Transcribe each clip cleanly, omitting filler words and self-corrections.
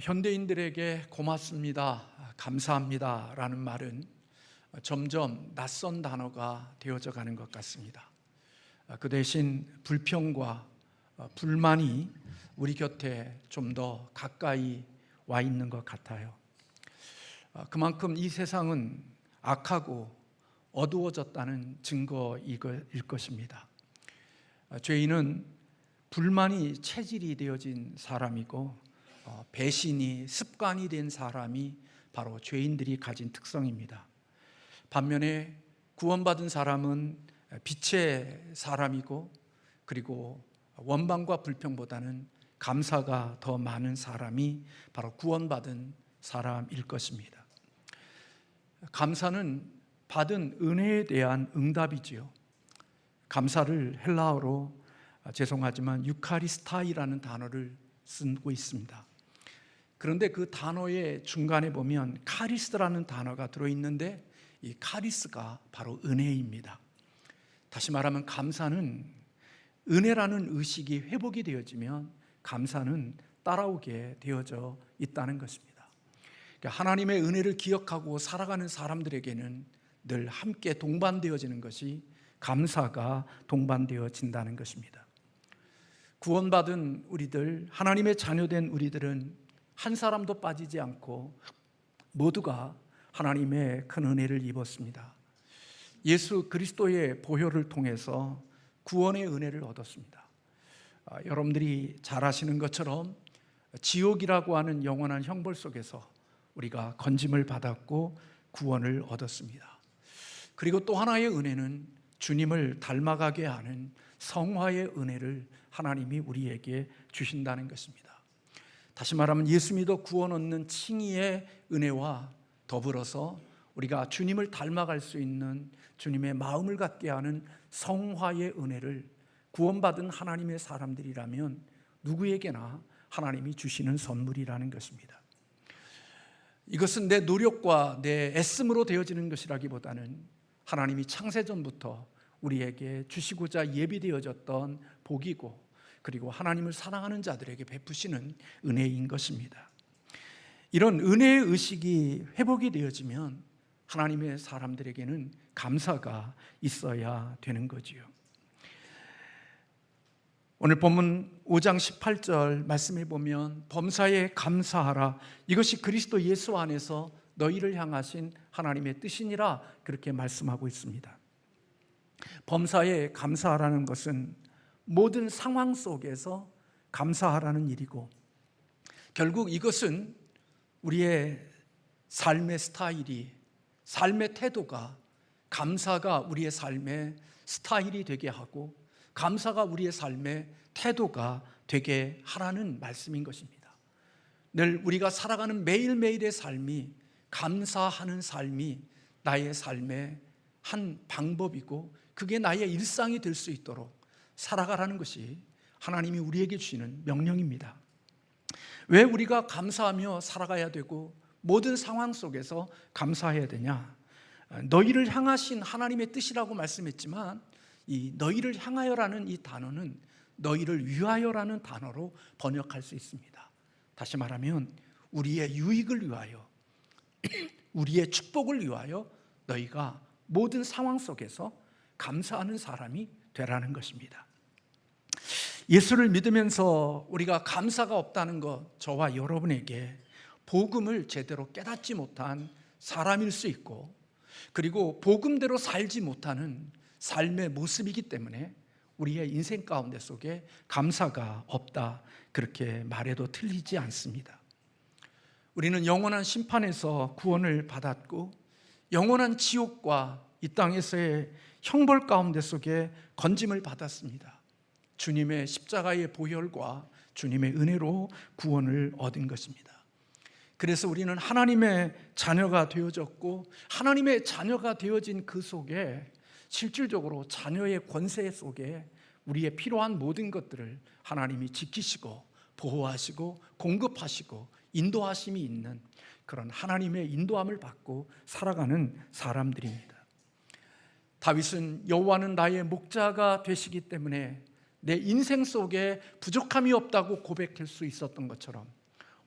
현대인들에게 고맙습니다, 감사합니다 라는 말은 점점 낯선 단어가 되어져 가는 것 같습니다. 그 대신 불평과 불만이 우리 곁에 좀 더 가까이 와 있는 것 같아요. 그만큼 이 세상은 악하고 어두워졌다는 증거일 것입니다. 죄인은 불만이 체질이 되어진 사람이고 배신이 습관이 된 사람이 바로 죄인들이 가진 특성입니다. 반면에 구원받은 사람은 빛의 사람이고, 그리고 원망과 불평보다는 감사가 더 많은 사람이 바로 구원받은 사람일 것입니다. 감사는 받은 은혜에 대한 응답이지요. 감사를 헬라어로 죄송하지만 유카리스타이라는 단어를 쓰고 있습니다. 그런데 그 단어의 중간에 보면 카리스라는 단어가 들어있는데, 이 카리스가 바로 은혜입니다. 다시 말하면 감사는 은혜라는 의식이 회복이 되어지면 감사는 따라오게 되어져 있다는 것입니다. 하나님의 은혜를 기억하고 살아가는 사람들에게는 늘 함께 동반되어지는 것이 감사가 동반되어진다는 것입니다. 구원받은 우리들, 하나님의 자녀된 우리들은 한 사람도 빠지지 않고 모두가 하나님의 큰 은혜를 입었습니다. 예수 그리스도의 보혈을 통해서 구원의 은혜를 얻었습니다. 여러분들이 잘 아시는 것처럼 지옥이라고 하는 영원한 형벌 속에서 우리가 건짐을 받았고 구원을 얻었습니다. 그리고 또 하나의 은혜는 주님을 닮아가게 하는 성화의 은혜를 하나님이 우리에게 주신다는 것입니다. 다시 말하면 예수 믿어 구원 얻는 칭의의 은혜와 더불어서 우리가 주님을 닮아갈 수 있는 주님의 마음을 갖게 하는 성화의 은혜를 구원받은 하나님의 사람들이라면 누구에게나 하나님이 주시는 선물이라는 것입니다. 이것은 내 노력과 내 애씀으로 되어지는 것이라기보다는 하나님이 창세전부터 우리에게 주시고자 예비되어졌던 복이고, 그리고 하나님을 사랑하는 자들에게 베푸시는 은혜인 것입니다. 이런 은혜의 의식이 회복이 되어지면 하나님의 사람들에게는 감사가 있어야 되는 거지요. 오늘 본문 5장 18절 말씀에 보면 범사에 감사하라, 이것이 그리스도 예수 안에서 너희를 향하신 하나님의 뜻이니라, 그렇게 말씀하고 있습니다. 범사에 감사하라는 것은 모든 상황 속에서 감사하라는 일이고, 결국 이것은 우리의 삶의 스타일이, 삶의 태도가, 감사가 우리의 삶의 스타일이 되게 하고 감사가 우리의 삶의 태도가 되게 하라는 말씀인 것입니다. 늘 우리가 살아가는 매일매일의 삶이 감사하는 삶이 나의 삶의 한 방법이고, 그게 나의 일상이 될 수 있도록 살아가라는 것이 하나님이 우리에게 주시는 명령입니다. 왜 우리가 감사하며 살아가야 되고 모든 상황 속에서 감사해야 되냐? 너희를 향하신 하나님의 뜻이라고 말씀했지만, 이 너희를 향하여라는 이 단어는 너희를 위하여라는 단어로 번역할 수 있습니다. 다시 말하면 우리의 유익을 위하여, 우리의 축복을 위하여 너희가 모든 상황 속에서 감사하는 사람이 되라는 것입니다. 예수를 믿으면서 우리가 감사가 없다는 것, 저와 여러분에게 복음을 제대로 깨닫지 못한 사람일 수 있고, 그리고 복음대로 살지 못하는 삶의 모습이기 때문에 우리의 인생 가운데 속에 감사가 없다, 그렇게 말해도 틀리지 않습니다. 우리는 영원한 심판에서 구원을 받았고, 영원한 지옥과 이 땅에서의 형벌 가운데 속에 건짐을 받았습니다. 주님의 십자가의 보혈과 주님의 은혜로 구원을 얻은 것입니다. 그래서 우리는 하나님의 자녀가 되어졌고, 하나님의 자녀가 되어진 그 속에 실질적으로 자녀의 권세 속에 우리의 필요한 모든 것들을 하나님이 지키시고 보호하시고 공급하시고 인도하심이 있는 그런 하나님의 인도함을 받고 살아가는 사람들입니다. 다윗은 여호와는 나의 목자가 되시기 때문에 내 인생 속에 부족함이 없다고 고백할 수 있었던 것처럼,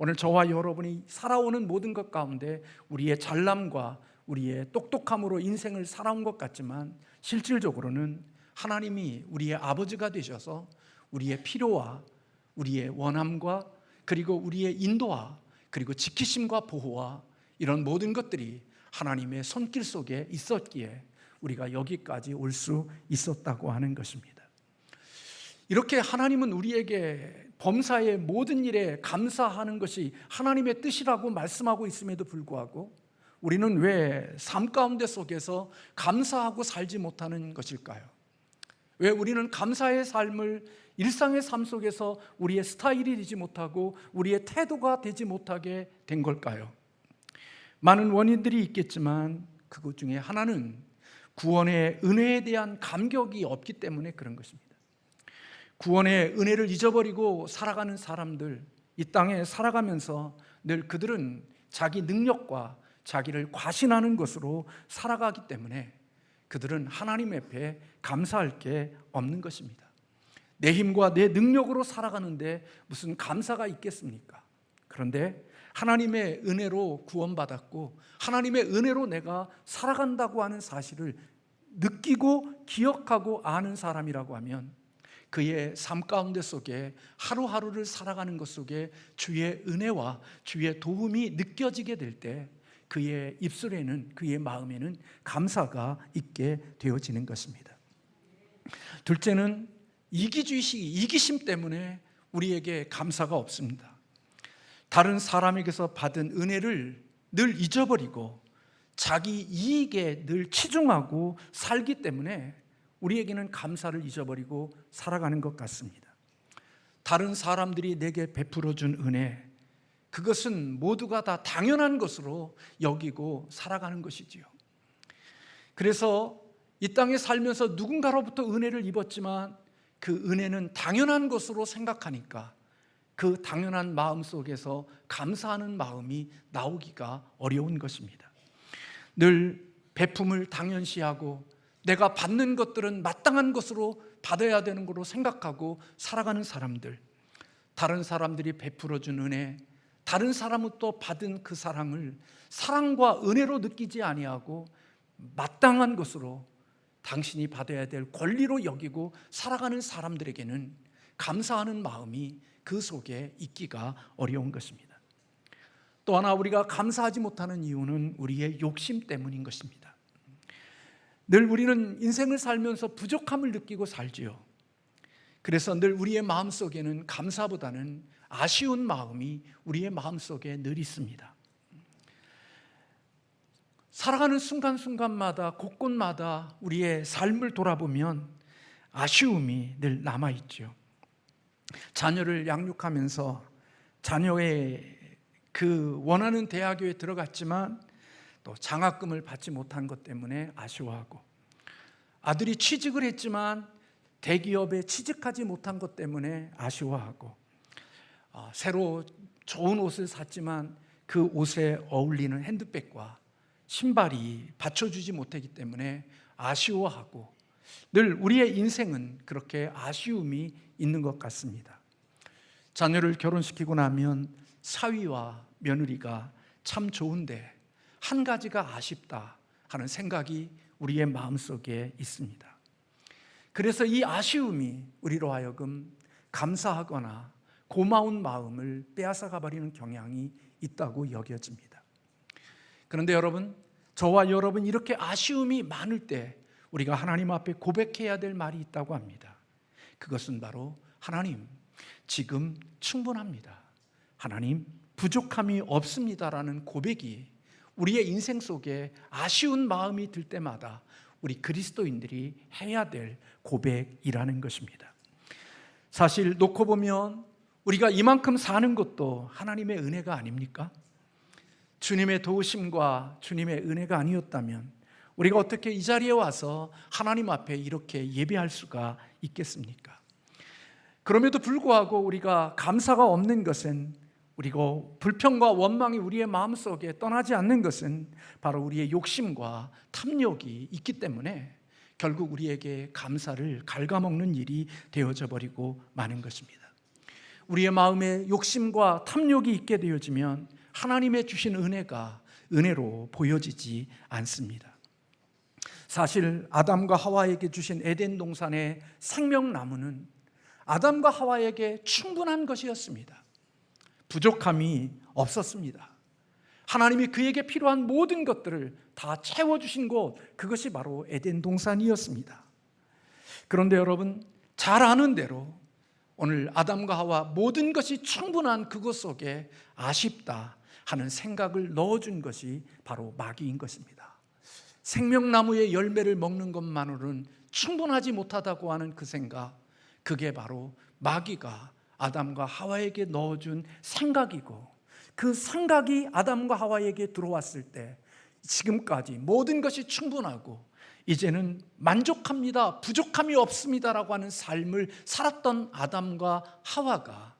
오늘 저와 여러분이 살아오는 모든 것 가운데 우리의 잘남과 우리의 똑똑함으로 인생을 살아온 것 같지만 실질적으로는 하나님이 우리의 아버지가 되셔서 우리의 필요와 우리의 원함과 그리고 우리의 인도와 그리고 지키심과 보호와 이런 모든 것들이 하나님의 손길 속에 있었기에 우리가 여기까지 올 수 있었다고 하는 것입니다. 이렇게 하나님은 우리에게 범사의 모든 일에 감사하는 것이 하나님의 뜻이라고 말씀하고 있음에도 불구하고 우리는 왜 삶 가운데 속에서 감사하고 살지 못하는 것일까요? 왜 우리는 감사의 삶을 일상의 삶 속에서 우리의 스타일이 되지 못하고 우리의 태도가 되지 못하게 된 걸까요? 많은 원인들이 있겠지만 그것 중에 하나는 구원의 은혜에 대한 감격이 없기 때문에 그런 것입니다. 구원의 은혜를 잊어버리고 살아가는 사람들, 이 땅에 살아가면서 늘 그들은 자기 능력과 자기를 과신하는 것으로 살아가기 때문에 그들은 하나님 앞에 감사할 게 없는 것입니다. 내 힘과 내 능력으로 살아가는데 무슨 감사가 있겠습니까? 그런데 하나님의 은혜로 구원받았고 하나님의 은혜로 내가 살아간다고 하는 사실을 느끼고 기억하고 아는 사람이라고 하면 그의 삶 가운데 속에 하루하루를 살아가는 것 속에 주의 은혜와 주의 도움이 느껴지게 될 때 그의 입술에는 그의 마음에는 감사가 있게 되어지는 것입니다. 둘째는 이기심 때문에 우리에게 감사가 없습니다. 다른 사람에게서 받은 은혜를 늘 잊어버리고 자기 이익에 늘 치중하고 살기 때문에 우리에게는 감사를 잊어버리고 살아가는 것 같습니다. 다른 사람들이 내게 베풀어준 은혜, 그것은 모두가 다 당연한 것으로 여기고 살아가는 것이지요. 그래서 이 땅에 살면서 누군가로부터 은혜를 입었지만 그 은혜는 당연한 것으로 생각하니까 그 당연한 마음 속에서 감사하는 마음이 나오기가 어려운 것입니다. 늘 베품을 당연시하고 내가 받는 것들은 마땅한 것으로 받아야 되는 것으로 생각하고 살아가는 사람들, 다른 사람들이 베풀어준 은혜, 다른 사람은 또 받은 그 사랑을 사랑과 은혜로 느끼지 아니하고 마땅한 것으로 당신이 받아야 될 권리로 여기고 살아가는 사람들에게는 감사하는 마음이 그 속에 있기가 어려운 것입니다. 또 하나 우리가 감사하지 못하는 이유는 우리의 욕심 때문인 것입니다. 늘 우리는 인생을 살면서 부족함을 느끼고 살지요. 그래서 늘 우리의 마음속에는 감사보다는 아쉬운 마음이 우리의 마음속에 늘 있습니다. 살아가는 순간순간마다 곳곳마다 우리의 삶을 돌아보면 아쉬움이 늘 남아있죠. 자녀를 양육하면서 자녀의 그 원하는 대학교에 들어갔지만 또 장학금을 받지 못한 것 때문에 아쉬워하고, 아들이 취직을 했지만 대기업에 취직하지 못한 것 때문에 아쉬워하고, 새로 좋은 옷을 샀지만 그 옷에 어울리는 핸드백과 신발이 받쳐주지 못하기 때문에 아쉬워하고, 늘 우리의 인생은 그렇게 아쉬움이 있는 것 같습니다. 자녀를 결혼시키고 나면 사위와 며느리가 참 좋은데 한 가지가 아쉽다 하는 생각이 우리의 마음속에 있습니다. 그래서 이 아쉬움이 우리로 하여금 감사하거나 고마운 마음을 빼앗아가 버리는 경향이 있다고 여겨집니다. 그런데 여러분, 저와 여러분 이렇게 아쉬움이 많을 때 우리가 하나님 앞에 고백해야 될 말이 있다고 합니다. 그것은 바로 하나님, 지금 충분합니다. 하나님, 부족함이 없습니다라는 고백이 우리의 인생 속에 아쉬운 마음이 들 때마다 우리 그리스도인들이 해야 될 고백이라는 것입니다. 사실 놓고 보면 우리가 이만큼 사는 것도 하나님의 은혜가 아닙니까? 주님의 도우심과 주님의 은혜가 아니었다면 우리가 어떻게 이 자리에 와서 하나님 앞에 이렇게 예배할 수가 있겠습니까? 그럼에도 불구하고 우리가 감사가 없는 것은, 그리고 불평과 원망이 우리의 마음속에 떠나지 않는 것은 바로 우리의 욕심과 탐욕이 있기 때문에 결국 우리에게 감사를 갉아먹는 일이 되어져 버리고 마는 것입니다. 우리의 마음에 욕심과 탐욕이 있게 되어지면 하나님의 주신 은혜가 은혜로 보여지지 않습니다. 사실 아담과 하와에게 주신 에덴 동산의 생명나무는 아담과 하와에게 충분한 것이었습니다. 부족함이 없었습니다. 하나님이 그에게 필요한 모든 것들을 다 채워주신 곳, 그것이 바로 에덴 동산이었습니다. 그런데 여러분, 잘 아는 대로 오늘 아담과 하와 모든 것이 충분한 그곳 속에 아쉽다 하는 생각을 넣어준 것이 바로 마귀인 것입니다. 생명나무의 열매를 먹는 것만으로는 충분하지 못하다고 하는 그 생각, 그게 바로 마귀가 아담과 하와에게 넣어준 생각이고, 그 생각이 아담과 하와에게 들어왔을 때 지금까지 모든 것이 충분하고 이제는 만족합니다, 부족함이 없습니다라고 하는 삶을 살았던 아담과 하와가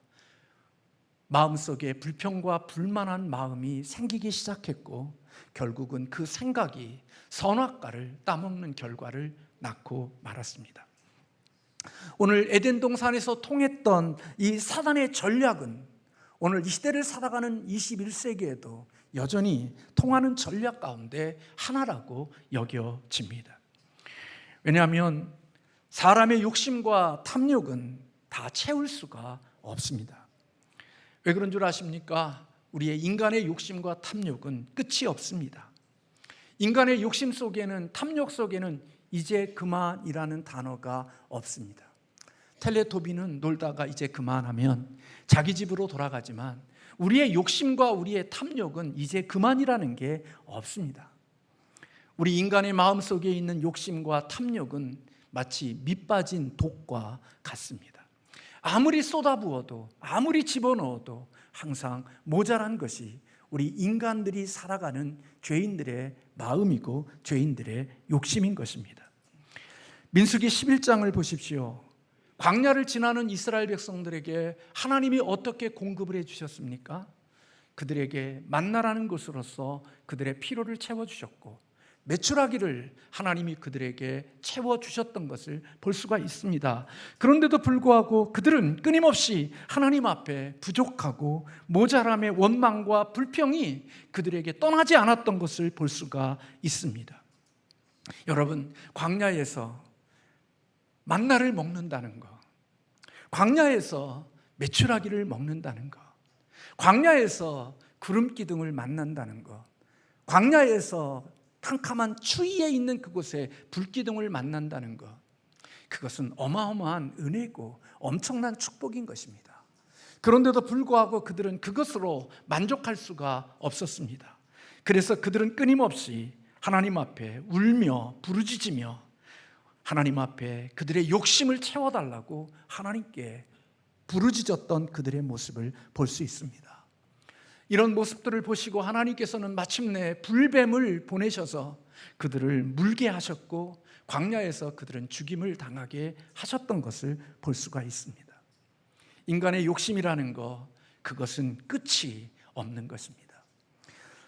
마음속에 불평과 불만한 마음이 생기기 시작했고, 결국은 그 생각이 선악과를 따먹는 결과를 낳고 말았습니다. 오늘 에덴 동산에서 통했던 이 사단의 전략은 오늘 이 시대를 살아가는 21세기에도 여전히 통하는 전략 가운데 하나라고 여겨집니다. 왜냐하면 사람의 욕심과 탐욕은 다 채울 수가 없습니다. 왜 그런 줄 아십니까? 우리의 인간의 욕심과 탐욕은 끝이 없습니다. 인간의 욕심 속에는, 탐욕 속에는 이제 그만이라는 단어가 없습니다. 텔레토비는 놀다가 이제 그만하면 자기 집으로 돌아가지만 우리의 욕심과 우리의 탐욕은 이제 그만이라는 게 없습니다. 우리 인간의 마음속에 있는 욕심과 탐욕은 마치 밑빠진 독과 같습니다. 아무리 쏟아부어도, 아무리 집어넣어도 항상 모자란 것이 우리 인간들이 살아가는 죄인들의 마음이고 죄인들의 욕심인 것입니다. 민수기 11장을 보십시오. 광야를 지나는 이스라엘 백성들에게 하나님이 어떻게 공급을 해주셨습니까? 그들에게 만나라는 것으로서 그들의 필요를 채워주셨고, 메추라기를 하나님이 그들에게 채워주셨던 것을 볼 수가 있습니다. 그런데도 불구하고 그들은 끊임없이 하나님 앞에 부족하고 모자람의 원망과 불평이 그들에게 떠나지 않았던 것을 볼 수가 있습니다. 여러분, 광야에서 만나를 먹는다는 것, 광야에서 메추라기를 먹는다는 것, 광야에서 구름기둥을 만난다는 것, 광야에서 캄캄한 추위에 있는 그곳에 불기둥을 만난다는 것, 그것은 어마어마한 은혜고 엄청난 축복인 것입니다. 그런데도 불구하고 그들은 그것으로 만족할 수가 없었습니다. 그래서 그들은 끊임없이 하나님 앞에 울며 부르짖으며 하나님 앞에 그들의 욕심을 채워달라고 하나님께 부르짖었던 그들의 모습을 볼 수 있습니다. 이런 모습들을 보시고 하나님께서는 마침내 불뱀을 보내셔서 그들을 물게 하셨고, 광야에서 그들은 죽임을 당하게 하셨던 것을 볼 수가 있습니다. 인간의 욕심이라는 것, 그것은 끝이 없는 것입니다.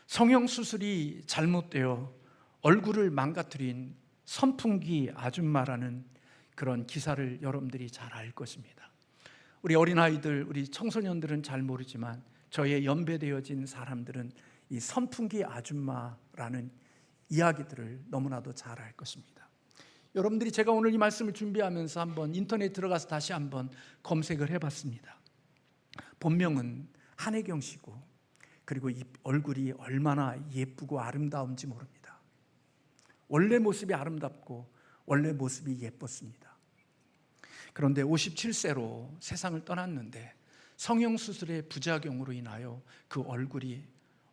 성형수술이 잘못되어 얼굴을 망가뜨린 선풍기 아줌마라는 그런 기사를 여러분들이 잘 알 것입니다. 우리 어린아이들, 우리 청소년들은 잘 모르지만 저의 연배되어진 사람들은 이 선풍기 아줌마라는 이야기들을 너무나도 잘 알 것입니다. 여러분들이, 제가 오늘 이 말씀을 준비하면서 한번 인터넷 들어가서 다시 한번 검색을 해봤습니다. 본명은 한혜경 씨고, 그리고 이 얼굴이 얼마나 예쁘고 아름다운지 모릅니다. 원래 모습이 아름답고 원래 모습이 예뻤습니다. 그런데 57세로 세상을 떠났는데 성형수술의 부작용으로 인하여 그 얼굴이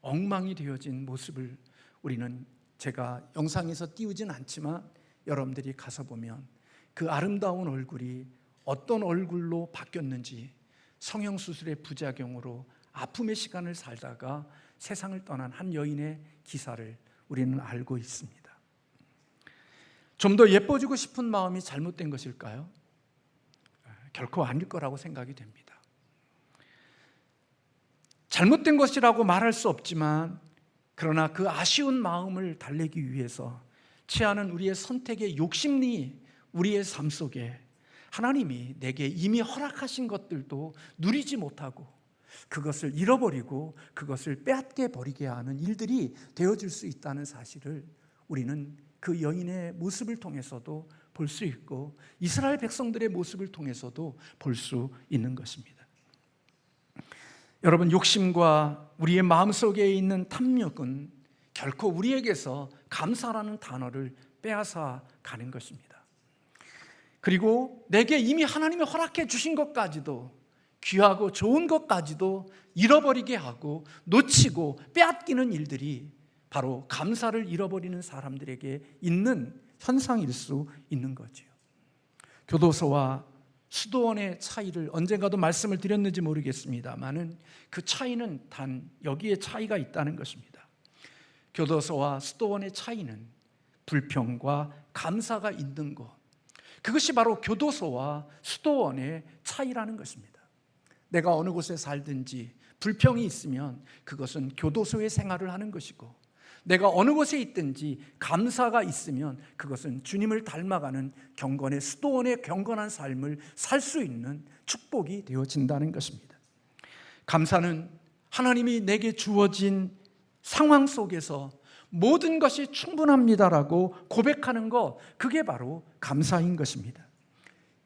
엉망이 되어진 모습을 우리는, 제가 영상에서 띄우진 않지만 여러분들이 가서 보면 그 아름다운 얼굴이 어떤 얼굴로 바뀌었는지, 성형수술의 부작용으로 아픔의 시간을 살다가 세상을 떠난 한 여인의 기사를 우리는 알고 있습니다. 좀 더 예뻐지고 싶은 마음이 잘못된 것일까요? 결코 아닐 거라고 생각이 됩니다. 잘못된 것이라고 말할 수 없지만, 그러나 그 아쉬운 마음을 달래기 위해서 취하는 우리의 선택의 욕심이 우리의 삶 속에 하나님이 내게 이미 허락하신 것들도 누리지 못하고 그것을 잃어버리고 그것을 빼앗겨 버리게 하는 일들이 되어질 수 있다는 사실을 우리는 그 여인의 모습을 통해서도 볼 수 있고 이스라엘 백성들의 모습을 통해서도 볼 수 있는 것입니다. 여러분, 욕심과 우리의 마음속에 있는 탐욕은 결코 우리에게서 감사라는 단어를 빼앗아 가는 것입니다. 그리고 내게 이미 하나님이 허락해 주신 것까지도, 귀하고 좋은 것까지도 잃어버리게 하고 놓치고 빼앗기는 일들이 바로 감사를 잃어버리는 사람들에게 있는 현상일 수 있는 거죠. 교도소와 수도원의 차이를 언젠가도 말씀을 드렸는지 모르겠습니다만은 그 차이는 단 여기에 차이가 있다는 것입니다. 교도소와 수도원의 차이는 불평과 감사가 있는 것, 그것이 바로 교도소와 수도원의 차이라는 것입니다. 내가 어느 곳에 살든지 불평이 있으면 그것은 교도소의 생활을 하는 것이고, 내가 어느 곳에 있든지 감사가 있으면 그것은 주님을 닮아가는 경건의 수도원의 경건한 삶을 살 수 있는 축복이 되어진다는 것입니다. 감사는 하나님이 내게 주어진 상황 속에서 모든 것이 충분합니다라고 고백하는 것, 그게 바로 감사인 것입니다.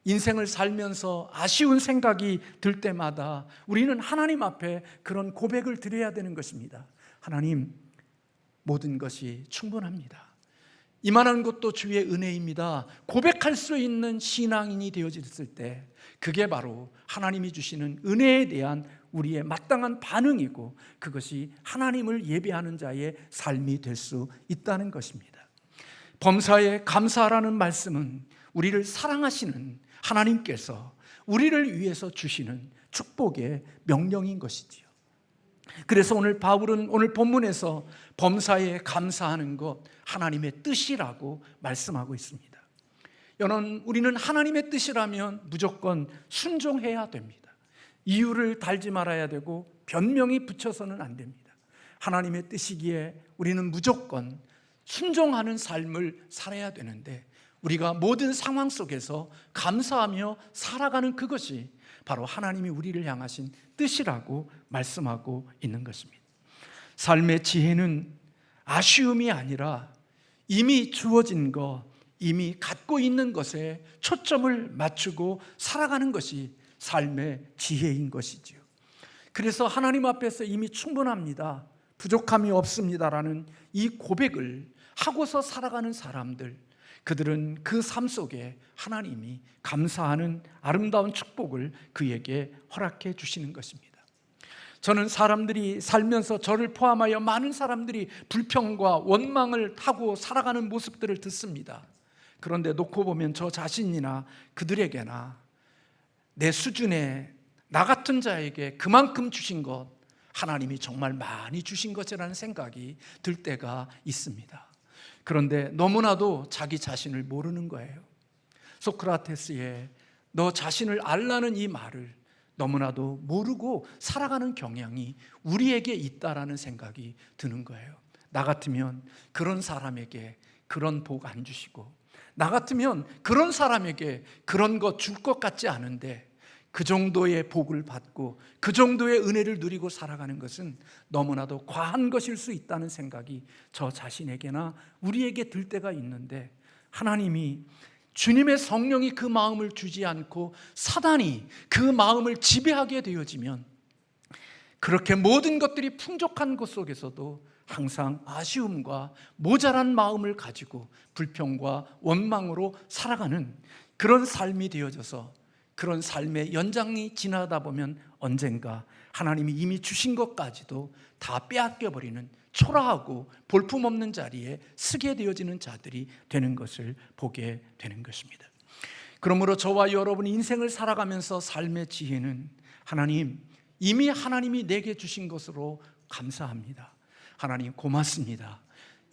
인생을 살면서 아쉬운 생각이 들 때마다 우리는 하나님 앞에 그런 고백을 드려야 되는 것입니다. 하나님, 모든 것이 충분합니다. 이만한 것도 주의 은혜입니다. 고백할 수 있는 신앙인이 되어졌을 때 그게 바로 하나님이 주시는 은혜에 대한 우리의 마땅한 반응이고, 그것이 하나님을 예배하는 자의 삶이 될 수 있다는 것입니다. 범사에 감사하라는 말씀은 우리를 사랑하시는 하나님께서 우리를 위해서 주시는 축복의 명령인 것이지요. 그래서 오늘 바울은 오늘 본문에서 범사에 감사하는 것, 하나님의 뜻이라고 말씀하고 있습니다. 여러분, 우리는 하나님의 뜻이라면 무조건 순종해야 됩니다. 이유를 달지 말아야 되고 변명이 붙여서는 안 됩니다. 하나님의 뜻이기에 우리는 무조건 순종하는 삶을 살아야 되는데, 우리가 모든 상황 속에서 감사하며 살아가는 그것이 바로 하나님이 우리를 향하신 뜻이라고 말씀하고 있는 것입니다. 삶의 지혜는 아쉬움이 아니라 이미 주어진 것, 이미 갖고 있는 것에 초점을 맞추고 살아가는 것이 삶의 지혜인 것이지요. 그래서 하나님 앞에서 이미 충분합니다, 부족함이 없습니다라는 이 고백을 하고서 살아가는 사람들, 그들은 그 삶 속에 하나님이 감사하는 아름다운 축복을 그에게 허락해 주시는 것입니다. 저는 사람들이 살면서 저를 포함하여 많은 사람들이 불평과 원망을 하고 살아가는 모습들을 듣습니다. 그런데 놓고 보면 저 자신이나 그들에게나 내 수준의 나 같은 자에게 그만큼 주신 것, 하나님이 정말 많이 주신 것이라는 생각이 들 때가 있습니다. 그런데 너무나도 자기 자신을 모르는 거예요. 소크라테스의 너 자신을 알라는 이 말을 너무나도 모르고 살아가는 경향이 우리에게 있다라는 생각이 드는 거예요. 나 같으면 그런 사람에게 그런 복 안 주시고, 나 같으면 그런 사람에게 그런 거 줄 것 같지 않은데 그 정도의 복을 받고 그 정도의 은혜를 누리고 살아가는 것은 너무나도 과한 것일 수 있다는 생각이 저 자신에게나 우리에게 들 때가 있는데, 하나님이 주님의 성령이 그 마음을 주지 않고 사단이 그 마음을 지배하게 되어지면 그렇게 모든 것들이 풍족한 것 속에서도 항상 아쉬움과 모자란 마음을 가지고 불평과 원망으로 살아가는 그런 삶이 되어져서, 그런 삶의 연장이 지나다 보면 언젠가 하나님이 이미 주신 것까지도 다 빼앗겨버리는 초라하고 볼품없는 자리에 쓰게 되어지는 자들이 되는 것을 보게 되는 것입니다. 그러므로 저와 여러분이 인생을 살아가면서 삶의 지혜는 하나님, 이미 하나님이 내게 주신 것으로 감사합니다. 하나님 고맙습니다.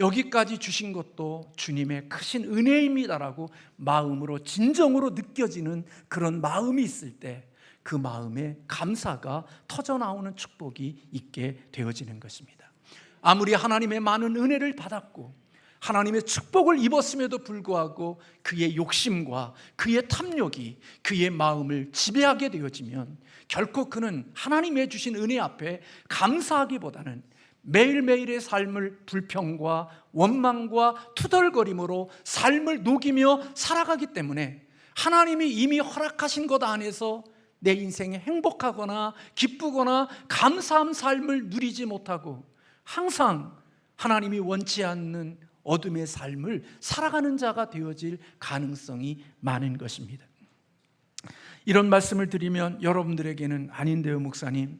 여기까지 주신 것도 주님의 크신 은혜입니다라고 마음으로 진정으로 느껴지는 그런 마음이 있을 때 그 마음에 감사가 터져나오는 축복이 있게 되어지는 것입니다. 아무리 하나님의 많은 은혜를 받았고 하나님의 축복을 입었음에도 불구하고 그의 욕심과 그의 탐욕이 그의 마음을 지배하게 되어지면 결코 그는 하나님의 주신 은혜 앞에 감사하기보다는 매일매일의 삶을 불평과 원망과 투덜거림으로 삶을 녹이며 살아가기 때문에 하나님이 이미 허락하신 것 안에서 내 인생에 행복하거나 기쁘거나 감사한 삶을 누리지 못하고 항상 하나님이 원치 않는 어둠의 삶을 살아가는 자가 되어질 가능성이 많은 것입니다. 이런 말씀을 드리면 여러분들에게는 아닌데요 목사님,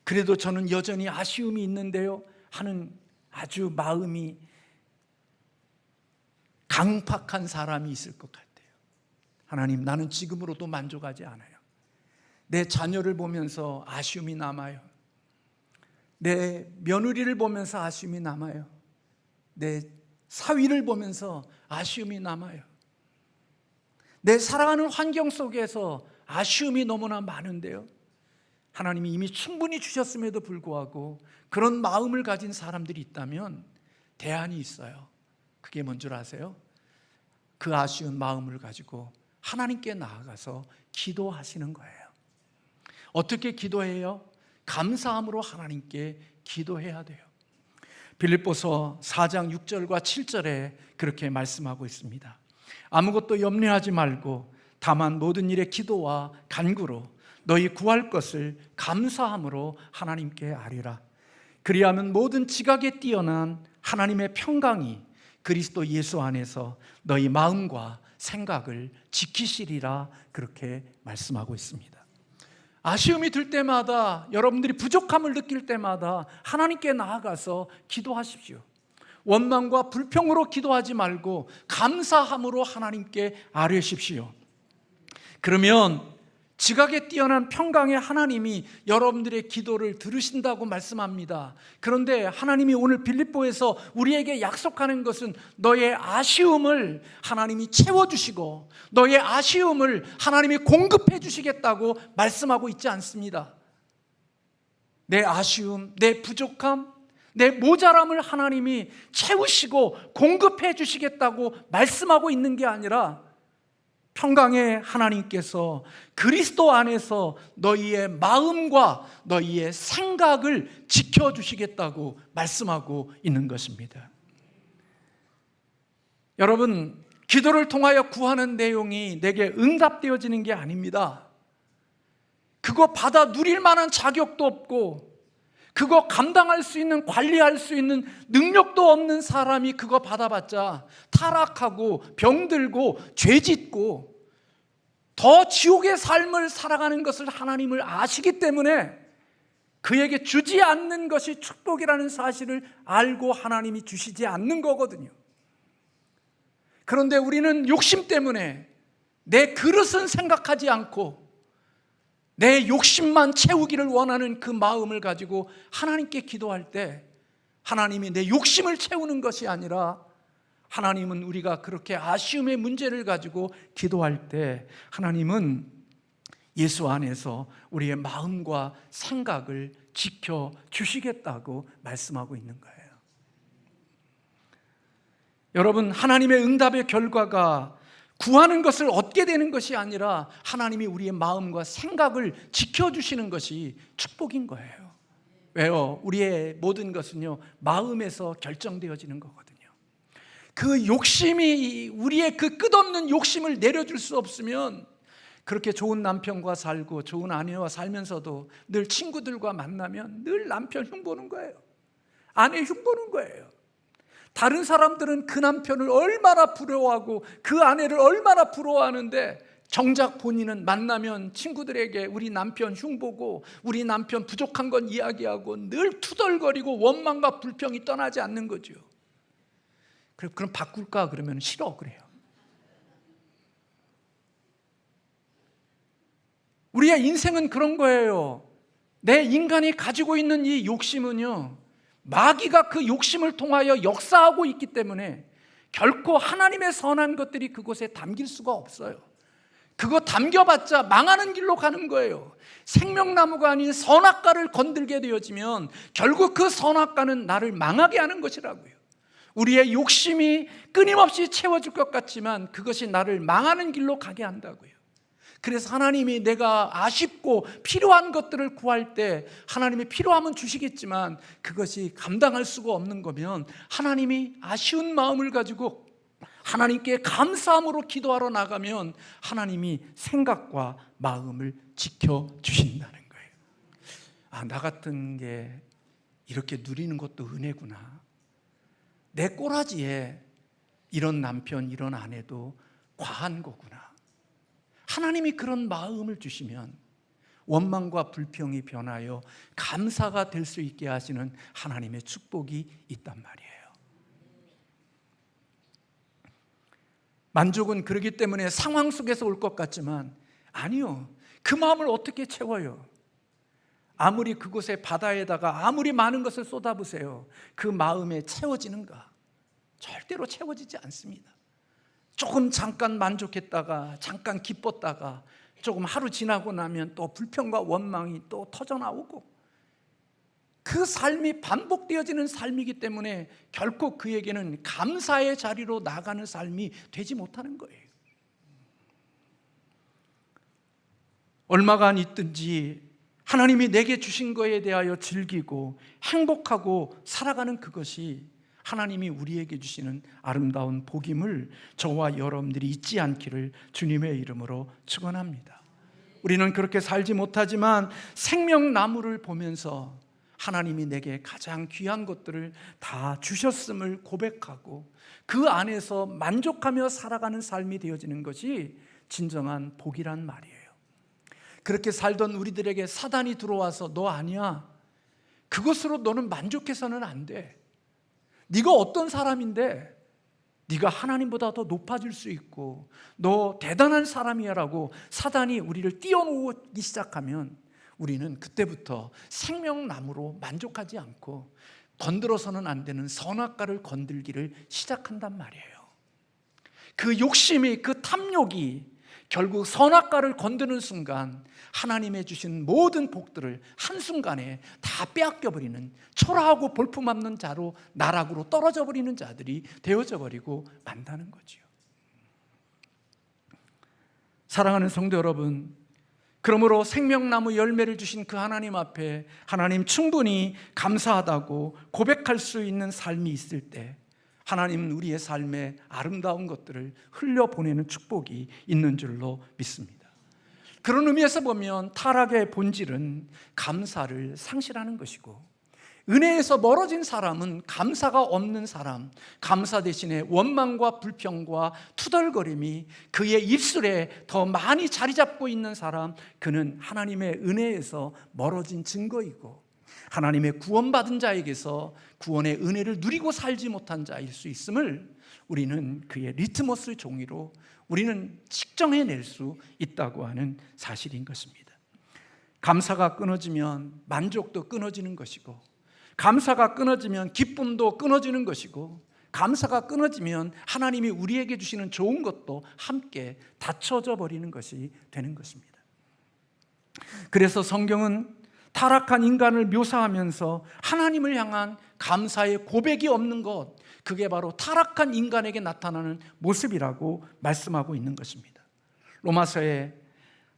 그래도 저는 여전히 아쉬움이 있는데요 하는 아주 마음이 강팍한 사람이 있을 것 같아요. 하나님, 나는 지금으로도 만족하지 않아요. 내 자녀를 보면서 아쉬움이 남아요. 내 며느리를 보면서 아쉬움이 남아요. 내 사위를 보면서 아쉬움이 남아요. 내 살아가는 환경 속에서 아쉬움이 너무나 많은데요, 하나님이 이미 충분히 주셨음에도 불구하고 그런 마음을 가진 사람들이 있다면 대안이 있어요. 그게 뭔 줄 아세요? 그 아쉬운 마음을 가지고 하나님께 나아가서 기도하시는 거예요. 어떻게 기도해요? 감사함으로 하나님께 기도해야 돼요. 빌립보서 4장 6절과 7절에 그렇게 말씀하고 있습니다. 아무것도 염려하지 말고 다만 모든 일에 기도와 간구로 너희 구할 것을 감사함으로 하나님께 아뢰라. 그리하면 모든 지각에 뛰어난 하나님의 평강이 그리스도 예수 안에서 너희 마음과 생각을 지키시리라, 그렇게 말씀하고 있습니다. 아쉬움이 들 때마다, 여러분들이 부족함을 느낄 때마다 하나님께 나아가서 기도하십시오. 원망과 불평으로 기도하지 말고 감사함으로 하나님께 아뢰십시오. 그러면 지각에 뛰어난 평강의 하나님이 여러분들의 기도를 들으신다고 말씀합니다. 그런데 하나님이 오늘 빌립보에서 우리에게 약속하는 것은 너의 아쉬움을 하나님이 채워주시고 너의 아쉬움을 하나님이 공급해 주시겠다고 말씀하고 있지 않습니다. 내 아쉬움, 내 부족함, 내 모자람을 하나님이 채우시고 공급해 주시겠다고 말씀하고 있는 게 아니라 평강의 하나님께서 그리스도 안에서 너희의 마음과 너희의 생각을 지켜주시겠다고 말씀하고 있는 것입니다. 여러분, 기도를 통하여 구하는 내용이 내게 응답되어지는 게 아닙니다. 그거 받아 누릴 만한 자격도 없고 그거 감당할 수 있는, 관리할 수 있는 능력도 없는 사람이 그거 받아봤자 타락하고 병들고 죄짓고 더 지옥의 삶을 살아가는 것을 하나님을 아시기 때문에 그에게 주지 않는 것이 축복이라는 사실을 알고 하나님이 주시지 않는 거거든요. 그런데 우리는 욕심 때문에 내 그릇은 생각하지 않고 내 욕심만 채우기를 원하는 그 마음을 가지고 하나님께 기도할 때 하나님이 내 욕심을 채우는 것이 아니라 하나님은 우리가 그렇게 아쉬움의 문제를 가지고 기도할 때 하나님은 예수 안에서 우리의 마음과 생각을 지켜주시겠다고 말씀하고 있는 거예요. 여러분, 하나님의 응답의 결과가 구하는 것을 얻게 되는 것이 아니라 하나님이 우리의 마음과 생각을 지켜주시는 것이 축복인 거예요. 왜요? 우리의 모든 것은요, 마음에서 결정되어지는 거거든요. 그 욕심이, 우리의 그 끝없는 욕심을 내려줄 수 없으면 그렇게 좋은 남편과 살고 좋은 아내와 살면서도 늘 친구들과 만나면 늘 남편 흉보는 거예요. 아내 흉보는 거예요. 다른 사람들은 그 남편을 얼마나 부러워하고 그 아내를 얼마나 부러워하는데 정작 본인은 만나면 친구들에게 우리 남편 흉보고 우리 남편 부족한 건 이야기하고 늘 투덜거리고 원망과 불평이 떠나지 않는 거죠. 그럼 바꿀까? 그러면 싫어 그래요. 우리의 인생은 그런 거예요. 내 인간이 가지고 있는 이 욕심은요, 마귀가 그 욕심을 통하여 역사하고 있기 때문에 결코 하나님의 선한 것들이 그곳에 담길 수가 없어요. 그거 담겨봤자 망하는 길로 가는 거예요. 생명나무가 아닌 선악과를 건들게 되어지면 결국 그 선악과는 나를 망하게 하는 것이라고요. 우리의 욕심이 끊임없이 채워질 것 같지만 그것이 나를 망하는 길로 가게 한다고요. 그래서 하나님이 내가 아쉽고 필요한 것들을 구할 때 하나님이 필요하면 주시겠지만 그것이 감당할 수가 없는 거면 하나님이 아쉬운 마음을 가지고 하나님께 감사함으로 기도하러 나가면 하나님이 생각과 마음을 지켜주신다는 거예요. 아, 나 같은 게 이렇게 누리는 것도 은혜구나. 내 꼬라지에 이런 남편, 이런 아내도 과한 거구나. 하나님이 그런 마음을 주시면 원망과 불평이 변하여 감사가 될 수 있게 하시는 하나님의 축복이 있단 말이에요. 만족은 그러기 때문에 상황 속에서 올 것 같지만 아니요. 그 마음을 어떻게 채워요? 아무리 그곳에 바다에다가 아무리 많은 것을 쏟아부으세요. 그 마음에 채워지는가? 절대로 채워지지 않습니다. 조금 잠깐 만족했다가 잠깐 기뻤다가 조금 하루 지나고 나면 또 불평과 원망이 또 터져나오고 그 삶이 반복되어지는 삶이기 때문에 결코 그에게는 감사의 자리로 나가는 삶이 되지 못하는 거예요. 얼마간 있든지 하나님이 내게 주신 것에 대하여 즐기고 행복하고 살아가는 그것이 하나님이 우리에게 주시는 아름다운 복임을 저와 여러분들이 잊지 않기를 주님의 이름으로 축원합니다. 우리는 그렇게 살지 못하지만 생명나무를 보면서 하나님이 내게 가장 귀한 것들을 다 주셨음을 고백하고 그 안에서 만족하며 살아가는 삶이 되어지는 것이 진정한 복이란 말이에요. 그렇게 살던 우리들에게 사단이 들어와서 너 아니야, 그것으로 너는 만족해서는 안 돼, 네가 어떤 사람인데 네가 하나님보다 더 높아질 수 있고 너 대단한 사람이야 라고 사단이 우리를 띄워놓기 시작하면 우리는 그때부터 생명나무로 만족하지 않고 건드려서는 안 되는 선악과를 건들기를 시작한단 말이에요. 그 욕심이, 그 탐욕이 결국 선악과를 건드는 순간 하나님의 주신 모든 복들을 한순간에 다 빼앗겨버리는 초라하고 볼품없는 자로 나락으로 떨어져 버리는 자들이 되어져 버리고 만다는 거죠. 사랑하는 성도 여러분, 그러므로 생명나무 열매를 주신 그 하나님 앞에 하나님 충분히 감사하다고 고백할 수 있는 삶이 있을 때 하나님은 우리의 삶에 아름다운 것들을 흘려보내는 축복이 있는 줄로 믿습니다. 그런 의미에서 보면 타락의 본질은 감사를 상실하는 것이고 은혜에서 멀어진 사람은 감사가 없는 사람, 감사 대신에 원망과 불평과 투덜거림이 그의 입술에 더 많이 자리 잡고 있는 사람, 그는 하나님의 은혜에서 멀어진 증거이고 하나님의 구원받은 자에게서 구원의 은혜를 누리고 살지 못한 자일 수 있음을 우리는 그의 리트머스 종이로 우리는 측정해낼 수 있다고 하는 사실인 것입니다. 감사가 끊어지면 만족도 끊어지는 것이고 감사가 끊어지면 기쁨도 끊어지는 것이고 감사가 끊어지면 하나님이 우리에게 주시는 좋은 것도 함께 닫혀져 버리는 것이 되는 것입니다. 그래서 성경은 타락한 인간을 묘사하면서 하나님을 향한 감사의 고백이 없는 것, 그게 바로 타락한 인간에게 나타나는 모습이라고 말씀하고 있는 것입니다. 로마서에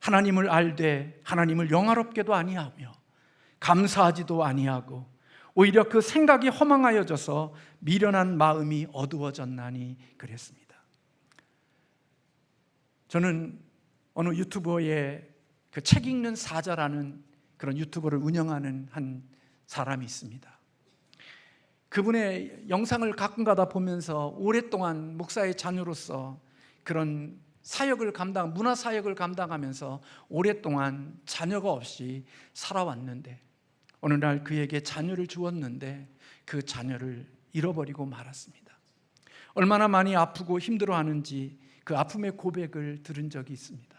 하나님을 알되 하나님을 영화롭게도 아니하며 감사하지도 아니하고 오히려 그 생각이 허망하여져서 미련한 마음이 어두워졌나니 그랬습니다. 저는 어느 유튜버의 그 책 읽는 사자라는 그런 유튜버를 운영하는 한 사람이 있습니다. 그분의 영상을 가끔가다 보면서 오랫동안 목사의 자녀로서 그런 사역을 문화 사역을 감당하면서 오랫동안 자녀가 없이 살아왔는데 어느 날 그에게 자녀를 주었는데 그 자녀를 잃어버리고 말았습니다. 얼마나 많이 아프고 힘들어하는지 그 아픔의 고백을 들은 적이 있습니다.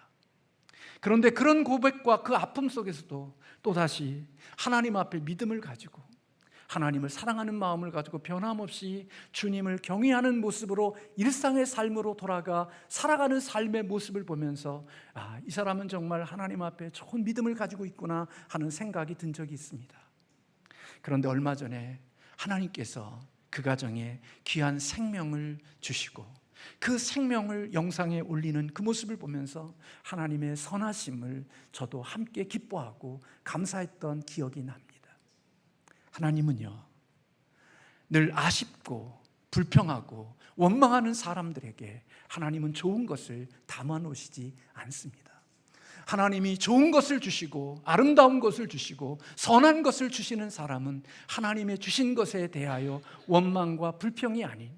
그런데 그런 고백과 그 아픔 속에서도 또다시 하나님 앞에 믿음을 가지고 하나님을 사랑하는 마음을 가지고 변함없이 주님을 경외하는 모습으로 일상의 삶으로 돌아가 살아가는 삶의 모습을 보면서 이 사람은 정말 하나님 앞에 좋은 믿음을 가지고 있구나 하는 생각이 든 적이 있습니다. 그런데 얼마 전에 하나님께서 그 가정에 귀한 생명을 주시고 그 생명을 영상에 올리는 그 모습을 보면서 하나님의 선하심을 저도 함께 기뻐하고 감사했던 기억이 납니다. 하나님은요, 늘 아쉽고 불평하고 원망하는 사람들에게 하나님은 좋은 것을 담아 놓으시지 않습니다. 하나님이 좋은 것을 주시고 아름다운 것을 주시고 선한 것을 주시는 사람은 하나님의 주신 것에 대하여 원망과 불평이 아닌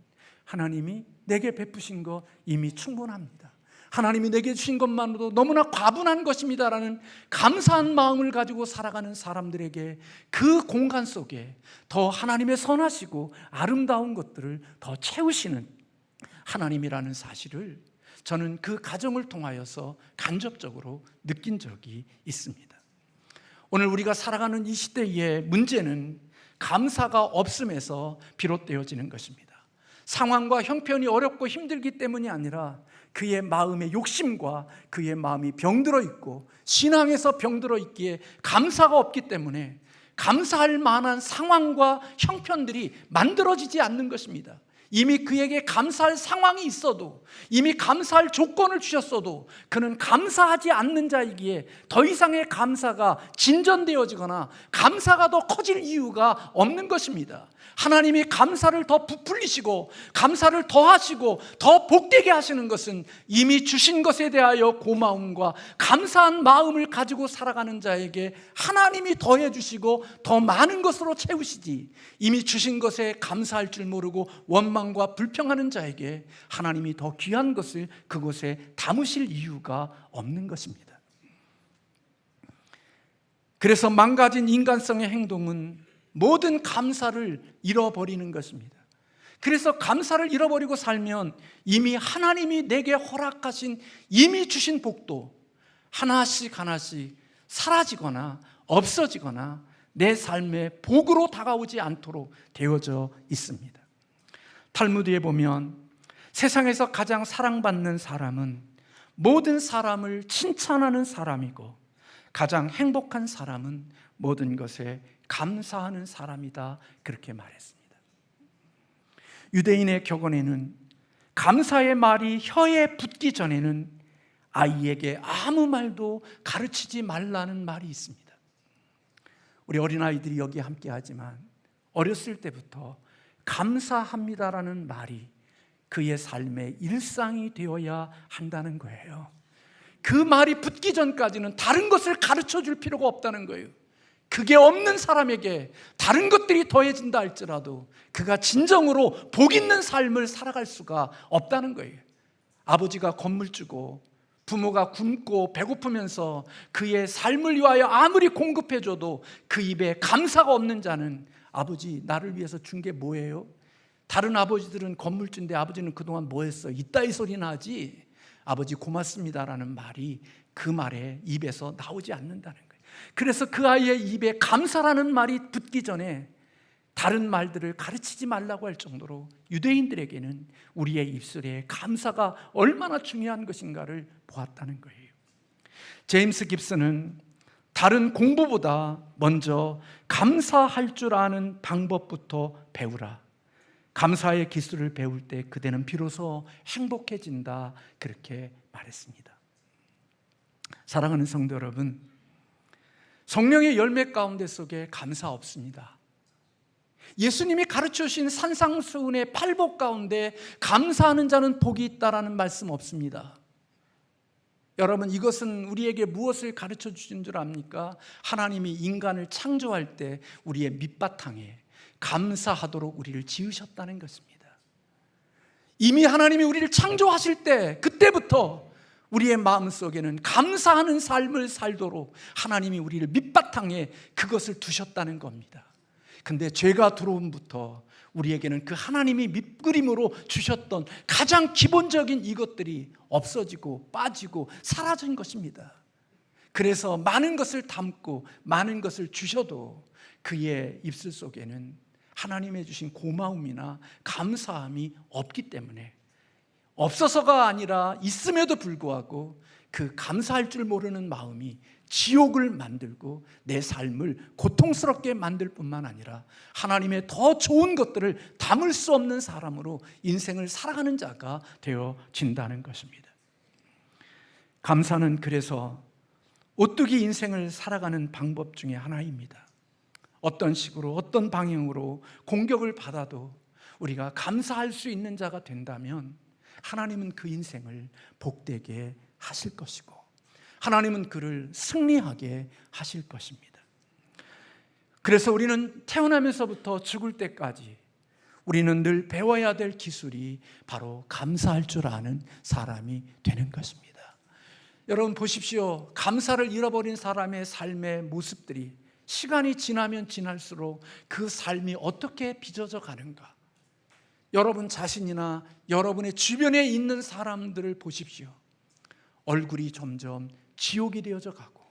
하나님이 내게 베푸신 거 이미 충분합니다, 하나님이 내게 주신 것만으로도 너무나 과분한 것입니다라는 감사한 마음을 가지고 살아가는 사람들에게 그 공간 속에 더 하나님의 선하시고 아름다운 것들을 더 채우시는 하나님이라는 사실을 저는 그 가정을 통하여서 간접적으로 느낀 적이 있습니다. 오늘 우리가 살아가는 이 시대의 문제는 감사가 없음에서 비롯되어지는 것입니다. 상황과 형편이 어렵고 힘들기 때문이 아니라 그의 마음의 욕심과 그의 마음이 병들어 있고 신앙에서 병들어 있기에 감사가 없기 때문에 감사할 만한 상황과 형편들이 만들어지지 않는 것입니다. 이미 그에게 감사할 상황이 있어도, 이미 감사할 조건을 주셨어도 그는 감사하지 않는 자이기에 더 이상의 감사가 진전되어지거나 감사가 더 커질 이유가 없는 것입니다. 하나님이 감사를 더 부풀리시고 감사를 더 하시고 더 복되게 하시는 것은 이미 주신 것에 대하여 고마움과 감사한 마음을 가지고 살아가는 자에게 하나님이 더해 주시고 더 많은 것으로 채우시지, 이미 주신 것에 감사할 줄 모르고 원망과 불평하는 자에게 하나님이 더 귀한 것을 그곳에 담으실 이유가 없는 것입니다. 그래서 망가진 인간성의 행동은 모든 감사를 잃어버리는 것입니다. 그래서 감사를 잃어버리고 살면 이미 하나님이 내게 허락하신, 이미 주신 복도 하나씩 하나씩 사라지거나 없어지거나 내 삶의 복으로 다가오지 않도록 되어져 있습니다. 탈무드에 보면 세상에서 가장 사랑받는 사람은 모든 사람을 칭찬하는 사람이고 가장 행복한 사람은 모든 것에 감사하는 사람이다, 그렇게 말했습니다. 유대인의 격언에는 감사의 말이 혀에 붙기 전에는 아이에게 아무 말도 가르치지 말라는 말이 있습니다. 우리 어린아이들이 여기 함께 하지만 어렸을 때부터 감사합니다라는 말이 그의 삶의 일상이 되어야 한다는 거예요. 그 말이 붙기 전까지는 다른 것을 가르쳐 줄 필요가 없다는 거예요. 그게 없는 사람에게 다른 것들이 더해진다 할지라도 그가 진정으로 복 있는 삶을 살아갈 수가 없다는 거예요. 아버지가 건물주고 부모가 굶고 배고프면서 그의 삶을 위하여 아무리 공급해줘도 그 입에 감사가 없는 자는 아버지 나를 위해서 준 게 뭐예요? 다른 아버지들은 건물주인데 아버지는 그동안 뭐 했어? 이따위 소리나 하지. 아버지 고맙습니다라는 말이 그 말에 입에서 나오지 않는다는 거예요. 그래서 그 아이의 입에 감사라는 말이 붙기 전에 다른 말들을 가르치지 말라고 할 정도로 유대인들에게는 우리의 입술에 감사가 얼마나 중요한 것인가를 보았다는 거예요. 제임스 깁슨은 다른 공부보다 먼저 감사할 줄 아는 방법부터 배우라. 감사의 기술을 배울 때 그대는 비로소 행복해진다, 그렇게 말했습니다. 사랑하는 성도 여러분, 성령의 열매 가운데 속에 감사 없습니다. 예수님이 가르쳐 주신 산상수훈의 팔복 가운데 감사하는 자는 복이 있다라는 말씀 없습니다. 여러분, 이것은 우리에게 무엇을 가르쳐 주신 줄 압니까? 하나님이 인간을 창조할 때 우리의 밑바탕에 감사하도록 우리를 지으셨다는 것입니다. 이미 하나님이 우리를 창조하실 때 그때부터 우리의 마음속에는 감사하는 삶을 살도록 하나님이 우리를 밑바탕에 그것을 두셨다는 겁니다. 근데 죄가 들어옴부터 우리에게는 그 하나님이 밑그림으로 주셨던 가장 기본적인 이것들이 없어지고 빠지고 사라진 것입니다. 그래서 많은 것을 담고 많은 것을 주셔도 그의 입술 속에는 하나님의 주신 고마움이나 감사함이 없기 때문에, 없어서가 아니라 있음에도 불구하고 그 감사할 줄 모르는 마음이 지옥을 만들고 내 삶을 고통스럽게 만들 뿐만 아니라 하나님의 더 좋은 것들을 담을 수 없는 사람으로 인생을 살아가는 자가 되어진다는 것입니다. 감사는 그래서 오뚜기 인생을 살아가는 방법 중에 하나입니다. 어떤 식으로 어떤 방향으로 공격을 받아도 우리가 감사할 수 있는 자가 된다면 하나님은 그 인생을 복되게 하실 것이고 하나님은 그를 승리하게 하실 것입니다. 그래서 우리는 태어나면서부터 죽을 때까지 우리는 늘 배워야 될 기술이 바로 감사할 줄 아는 사람이 되는 것입니다. 여러분 보십시오. 감사를 잃어버린 사람의 삶의 모습들이 시간이 지나면 지날수록 그 삶이 어떻게 빚어져 가는가. 여러분 자신이나 여러분의 주변에 있는 사람들을 보십시오. 얼굴이 점점 지옥이 되어져 가고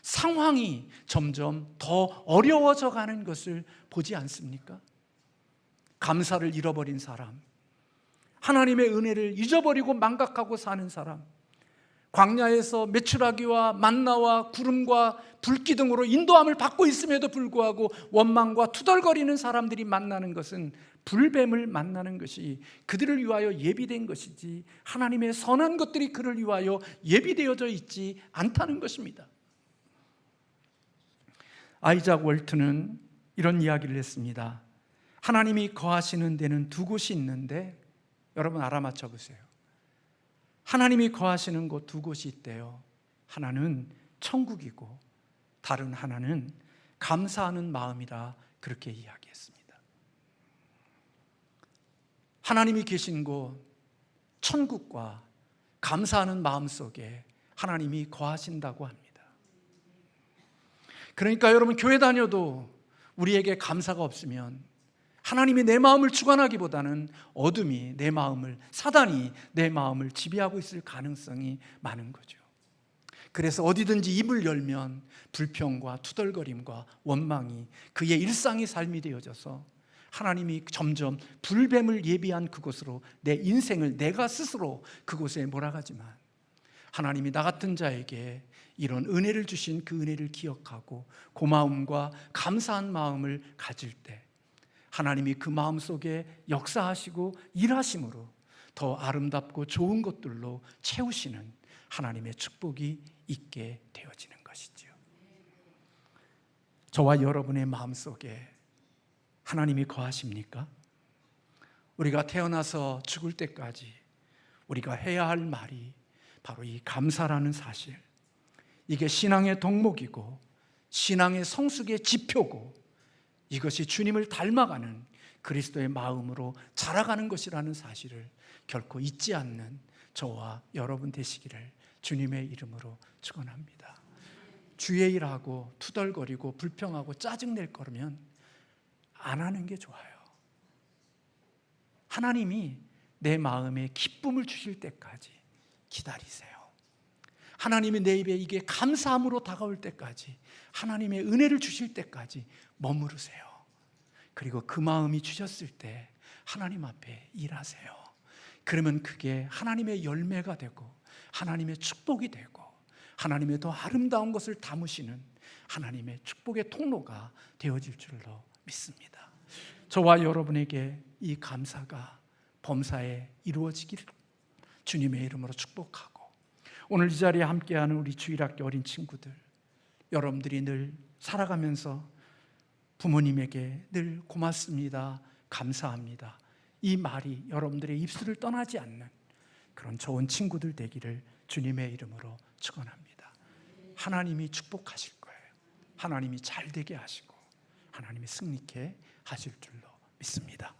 상황이 점점 더 어려워져 가는 것을 보지 않습니까? 감사를 잃어버린 사람, 하나님의 은혜를 잊어버리고 망각하고 사는 사람, 광야에서 메추라기와 만나와 구름과 불기둥으로 인도함을 받고 있음에도 불구하고 원망과 투덜거리는 사람들이 만나는 것은 불뱀을 만나는 것이 그들을 위하여 예비된 것이지 하나님의 선한 것들이 그를 위하여 예비되어져 있지 않다는 것입니다. 아이작 월트는 이런 이야기를 했습니다. 하나님이 거하시는 데는 두 곳이 있는데 여러분 알아맞혀 보세요. 하나님이 거하시는 곳 두 곳이 있대요. 하나는 천국이고 다른 하나는 감사하는 마음이라 그렇게 이야기했습니다. 하나님이 계신 곳 천국과 감사하는 마음 속에 하나님이 거하신다고 합니다. 그러니까 여러분 교회 다녀도 우리에게 감사가 없으면 하나님이 내 마음을 주관하기보다는 어둠이 내 마음을, 사단이 내 마음을 지배하고 있을 가능성이 많은 거죠. 그래서 어디든지 입을 열면 불평과 투덜거림과 원망이 그의 일상의 삶이 되어져서 하나님이 점점 불뱀을 예비한 그곳으로 내 인생을 내가 스스로 그곳에 몰아가지만 하나님이 나 같은 자에게 이런 은혜를 주신 그 은혜를 기억하고 고마움과 감사한 마음을 가질 때 하나님이 그 마음속에 역사하시고 일하심으로 더 아름답고 좋은 것들로 채우시는 하나님의 축복이 있게 되어지는 것이죠. 저와 여러분의 마음속에 하나님이 거하십니까? 우리가 태어나서 죽을 때까지 우리가 해야 할 말이 바로 이 감사라는 사실, 이게 신앙의 덕목이고 신앙의 성숙의 지표고 이것이 주님을 닮아가는 그리스도의 마음으로 자라가는 것이라는 사실을 결코 잊지 않는 저와 여러분 되시기를 주님의 이름으로 축원합니다. 주의 일하고 투덜거리고 불평하고 짜증낼 거면 안 하는 게 좋아요. 하나님이 내 마음에 기쁨을 주실 때까지 기다리세요. 하나님이 내 입에 이게 감사함으로 다가올 때까지, 하나님의 은혜를 주실 때까지 머무르세요. 그리고 그 마음이 주셨을 때 하나님 앞에 일하세요. 그러면 그게 하나님의 열매가 되고 하나님의 축복이 되고 하나님의 더 아름다운 것을 담으시는 하나님의 축복의 통로가 되어질 줄로 믿습니다. 저와 여러분에게 이 감사가 범사에 이루어지기를 주님의 이름으로 축복하고, 오늘 이 자리에 함께하는 우리 주일학교 어린 친구들, 여러분들이 늘 살아가면서 부모님에게 늘 고맙습니다, 감사합니다, 이 말이 여러분들의 입술을 떠나지 않는 그런 좋은 친구들 되기를 주님의 이름으로 축원합니다. 하나님이 축복하실 거예요. 하나님이 잘 되게 하시고 하나님이 승리케 하실 줄로 믿습니다.